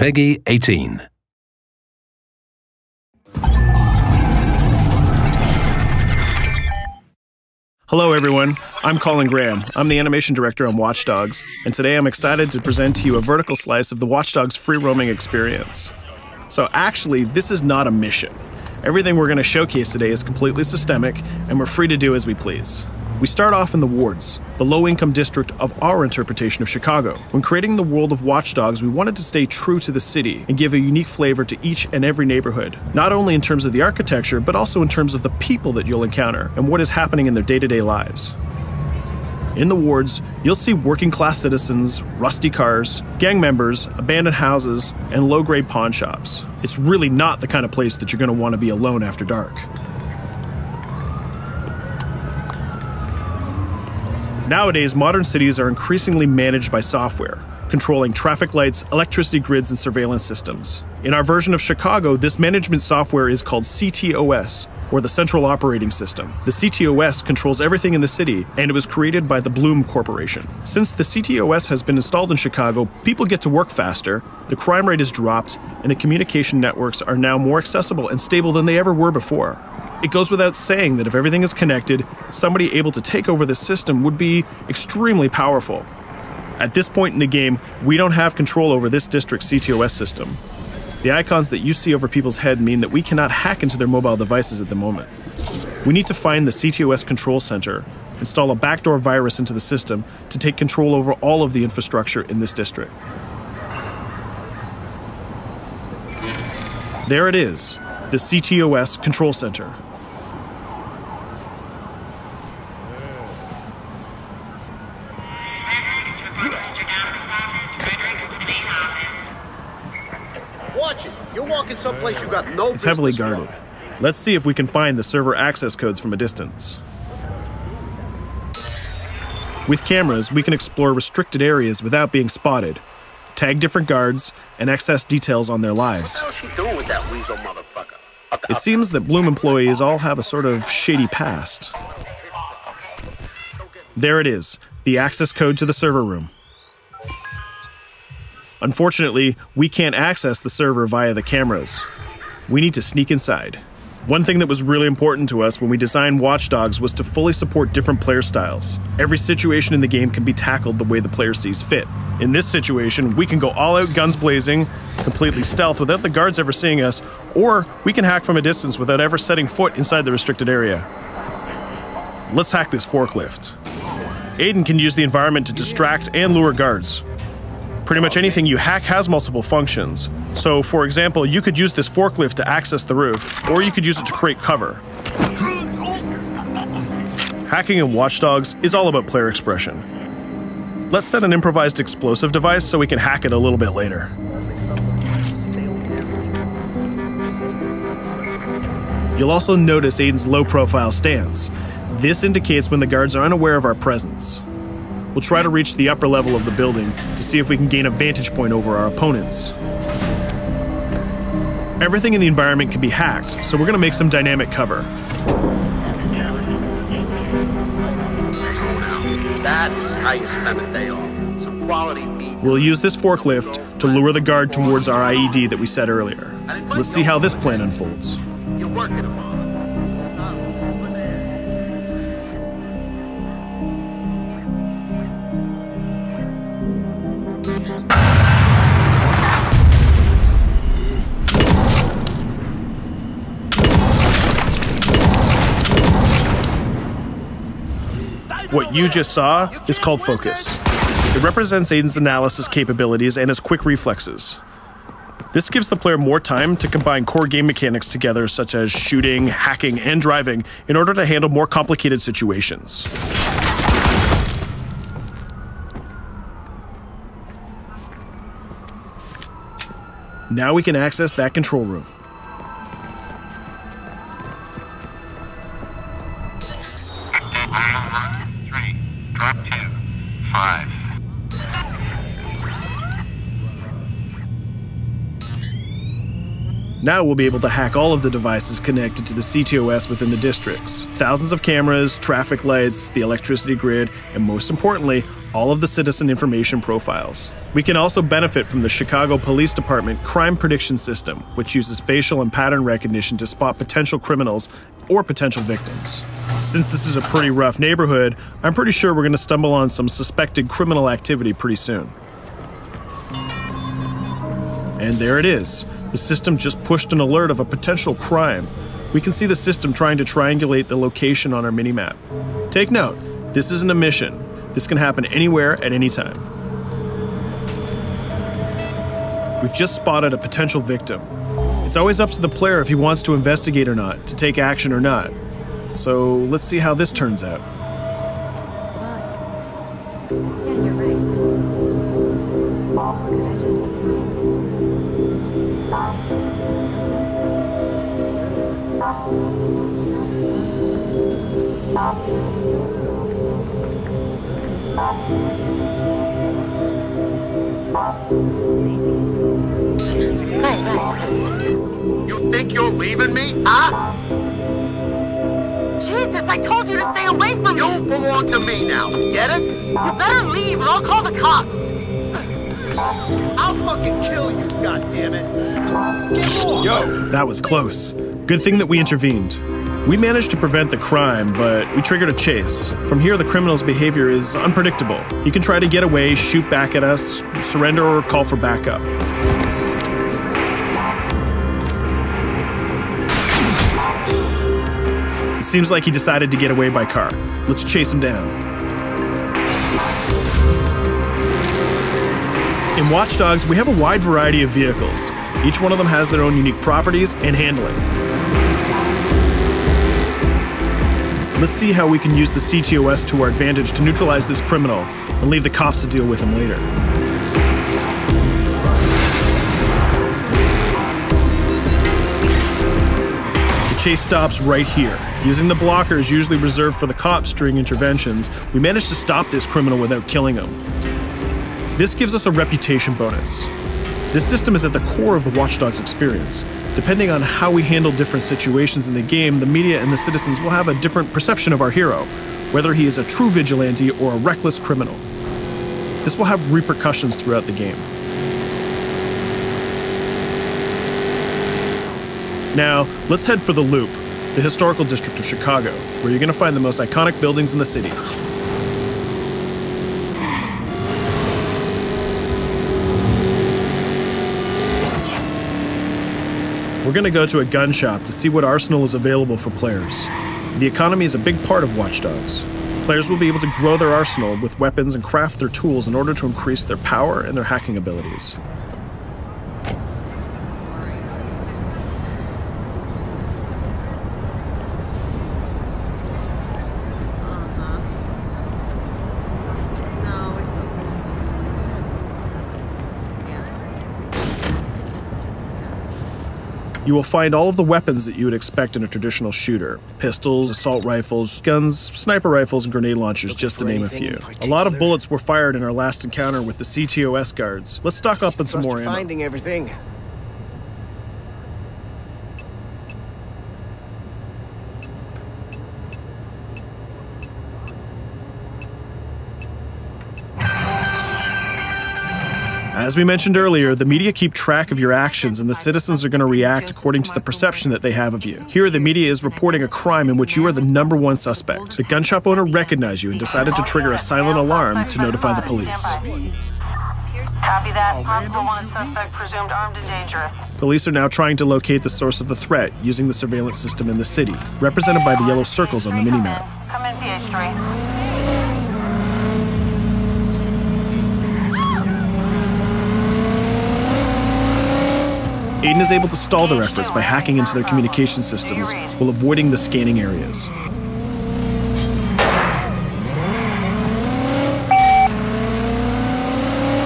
Peggy 18. Hello everyone, I'm Colin Graham. I'm the animation director on Watch Dogs, and today I'm excited to present to you a vertical slice of the Watch Dogs free roaming experience. So actually, this is not a mission. Everything we're going to showcase today is completely systemic, and we're free to do as we please. We start off in the wards, the low-income district of our interpretation of Chicago. When creating the world of Watch Dogs, we wanted to stay true to the city and give a unique flavor to each and every neighborhood, not only in terms of the architecture, but also in terms of the people that you'll encounter and what is happening in their day-to-day lives. In the wards, you'll see working-class citizens, rusty cars, gang members, abandoned houses, and low-grade pawn shops. It's really not the kind of place that you're going to want to be alone after dark. Nowadays, modern cities are increasingly managed by software, controlling traffic lights, electricity grids, and surveillance systems. In our version of Chicago, this management software is called CTOS, or the Central Operating System. The CTOS controls everything in the city, and it was created by the Bloom Corporation. Since the CTOS has been installed in Chicago, people get to work faster, the crime rate is dropped, and the communication networks are now more accessible and stable than they ever were before. It goes without saying that if everything is connected, somebody able to take over the system would be extremely powerful. At this point in the game, we don't have control over this district's CTOS system. The icons that you see over people's head mean that we cannot hack into their mobile devices at the moment. We need to find the CTOS control center, install a backdoor virus into the system to take control over all of the infrastructure in this district. There it is, the CTOS control center. Watch it. You're walking someplace you got no business. It's heavily guarded. Let's see if we can find the server access codes from a distance. With cameras, we can explore restricted areas without being spotted, tag different guards, and access details on their lives. What the hell is she doing with that weasel motherfucker? It seems that Bloom employees all have a sort of shady past. There it is, the access code to the server room. Unfortunately, we can't access the server via the cameras. We need to sneak inside. One thing that was really important to us when we designed Watch Dogs was to fully support different player styles. Every situation in the game can be tackled the way the player sees fit. In this situation, we can go all out guns blazing, completely stealth without the guards ever seeing us, or we can hack from a distance without ever setting foot inside the restricted area. Let's hack this forklift. Aiden can use the environment to distract and lure guards. Pretty much anything you hack has multiple functions. So, for example, you could use this forklift to access the roof, or you could use it to create cover. Hacking in Watch Dogs is all about player expression. Let's set an improvised explosive device so we can hack it a little bit later. You'll also notice Aiden's low-profile stance. This indicates when the guards are unaware of our presence. We'll try to reach the upper level of the building to see if we can gain a vantage point over our opponents. Everything in the environment can be hacked, so we're going to make some dynamic cover. That's how you spend a day off. Some quality meat. We'll use this forklift to lure the guard towards our IED that we set earlier. Let's see how this plan unfolds. You're working them on. What you just saw is called focus. It represents Aiden's analysis capabilities and his quick reflexes. This gives the player more time to combine core game mechanics together, such as shooting, hacking, and driving, in order to handle more complicated situations. Now we can access that control room. Drop 2, 5. Now we'll be able to hack all of the devices connected to the CTOS within the districts. Thousands of cameras, traffic lights, the electricity grid, and most importantly, all of the citizen information profiles. We can also benefit from the Chicago Police Department Crime Prediction System, which uses facial and pattern recognition to spot potential criminals or potential victims. Since this is a pretty rough neighborhood, I'm pretty sure we're going to stumble on some suspected criminal activity pretty soon. And there it is. The system just pushed an alert of a potential crime. We can see the system trying to triangulate the location on our minimap. Take note, this isn't a mission. This can happen anywhere at any time. We've just spotted a potential victim. It's always up to the player if he wants to investigate or not, to take action or not. So let's see how this turns out. Yeah, you're right. Could I just... You think you're leaving me? Huh? Jesus, I told you to stay away from me! You belong to me now. Get it? You better leave or I'll call the cops! I'll fucking kill you, goddammit! Get off! Yo! That was close. Good thing that we intervened. We managed to prevent the crime, but we triggered a chase. From here, the criminal's behavior is unpredictable. He can try to get away, shoot back at us, surrender, or call for backup. It seems like he decided to get away by car. Let's chase him down. In Watch Dogs, we have a wide variety of vehicles. Each one of them has their own unique properties and handling. Let's see how we can use the CTOS to our advantage to neutralize this criminal and leave the cops to deal with him later. The chase stops right here. Using the blockers usually reserved for the cops during interventions, we managed to stop this criminal without killing him. This gives us a reputation bonus. This system is at the core of the Watch Dogs experience. Depending on how we handle different situations in the game, the media and the citizens will have a different perception of our hero, whether he is a true vigilante or a reckless criminal. This will have repercussions throughout the game. Now, let's head for the Loop, the historical district of Chicago, where you're going to find the most iconic buildings in the city. We're going to go to a gun shop to see what arsenal is available for players. The economy is a big part of Watch Dogs. Players will be able to grow their arsenal with weapons and craft their tools in order to increase their power and their hacking abilities. You will find all of the weapons that you would expect in a traditional shooter. Pistols, assault rifles, guns, sniper rifles, and grenade launchers, just to name a few. A lot of bullets were fired in our last encounter with the CTOS guards. Let's stock up on some more ammo. Finding everything. As we mentioned earlier, the media keep track of your actions and the citizens are going to react according to the perception that they have of you. Here, the media is reporting a crime in which you are the #1 suspect. The gun shop owner recognized you and decided to trigger a silent alarm to notify the police. Copy that. Possible wanted suspect presumed armed and dangerous. Police are now trying to locate the source of the threat using the surveillance system in the city, represented by the yellow circles on the minimap. Come in, PH3. Aiden is able to stall their efforts by hacking into their communication systems while avoiding the scanning areas.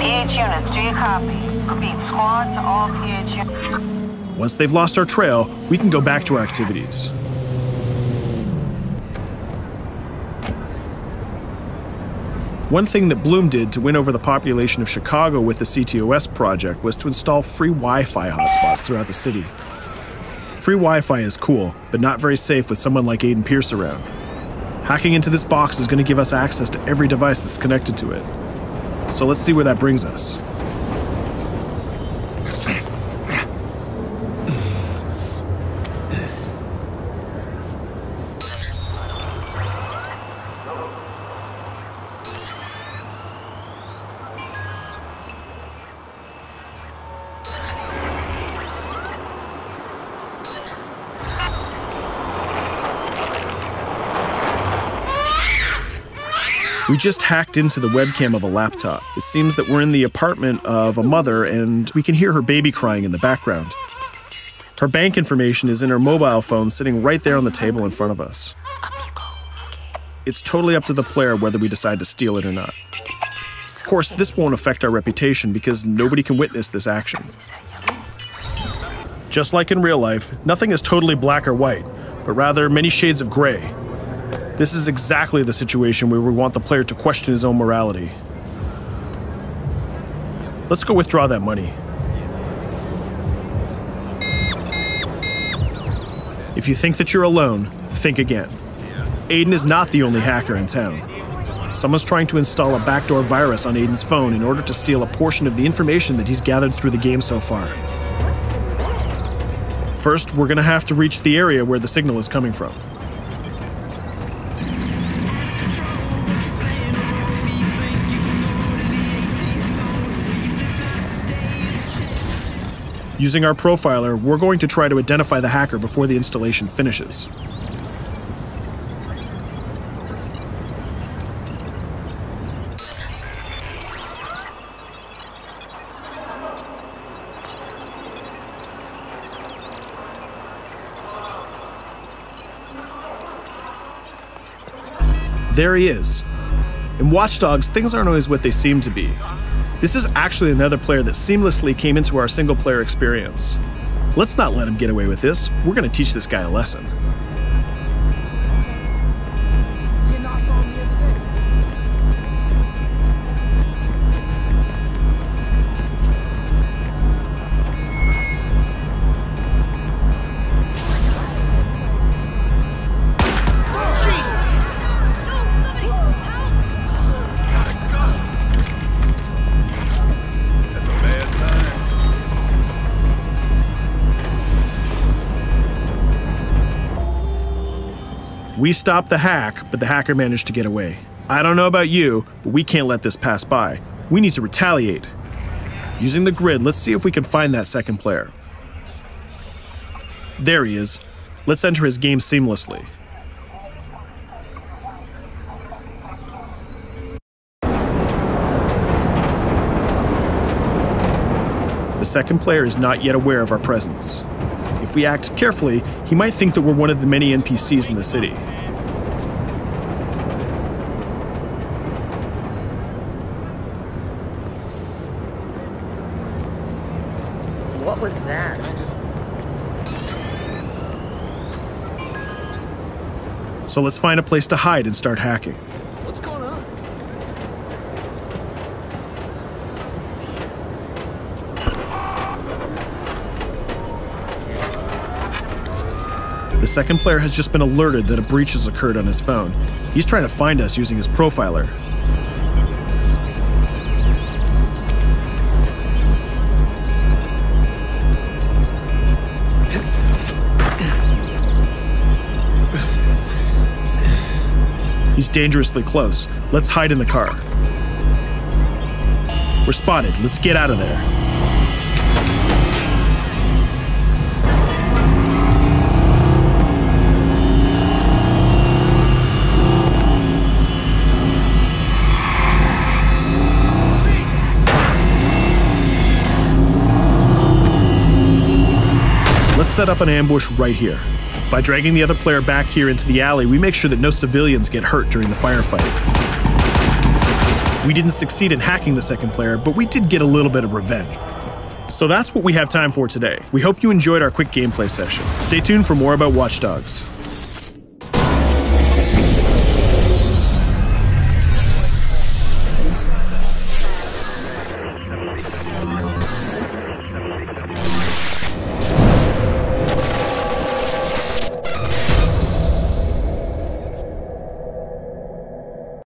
PH units, do you copy? Repeat, squad to all PH units. Once they've lost our trail, we can go back to our activities. One thing that Bloom did to win over the population of Chicago with the CTOS project was to install free Wi-Fi hotspots throughout the city. Free Wi-Fi is cool, but not very safe with someone like Aiden Pierce around. Hacking into this box is going to give us access to every device that's connected to it. So let's see where that brings us. We just hacked into the webcam of a laptop. It seems that we're in the apartment of a mother and we can hear her baby crying in the background. Her bank information is in her mobile phone sitting right there on the table in front of us. It's totally up to the player whether we decide to steal it or not. Of course, this won't affect our reputation because nobody can witness this action. Just like in real life, nothing is totally black or white, but rather many shades of gray. This is exactly the situation where we want the player to question his own morality. Let's go withdraw that money. If you think that you're alone, think again. Aiden is not the only hacker in town. Someone's trying to install a backdoor virus on Aiden's phone in order to steal a portion of the information that he's gathered through the game so far. First, we're gonna have to reach the area where the signal is coming from. Using our profiler, we're going to try to identify the hacker before the installation finishes. There he is. In Watch Dogs, things aren't always what they seem to be. This is actually another player that seamlessly came into our single-player experience. Let's not let him get away with this. We're going to teach this guy a lesson. We stopped the hack, but the hacker managed to get away. I don't know about you, but we can't let this pass by. We need to retaliate. Using the grid, let's see if we can find that second player. There he is. Let's enter his game seamlessly. The second player is not yet aware of our presence. If we act carefully, he might think that we're one of the many NPCs in the city. What was that? So let's find a place to hide and start hacking. What's going on? The second player has just been alerted that a breach has occurred on his phone. He's trying to find us using his profiler. He's dangerously close. Let's hide in the car. We're spotted. Let's get out of there. Let's set up an ambush right here. By dragging the other player back here into the alley, we make sure that no civilians get hurt during the firefight. We didn't succeed in hacking the second player, but we did get a little bit of revenge. So that's what we have time for today. We hope you enjoyed our quick gameplay session. Stay tuned for more about Watch Dogs.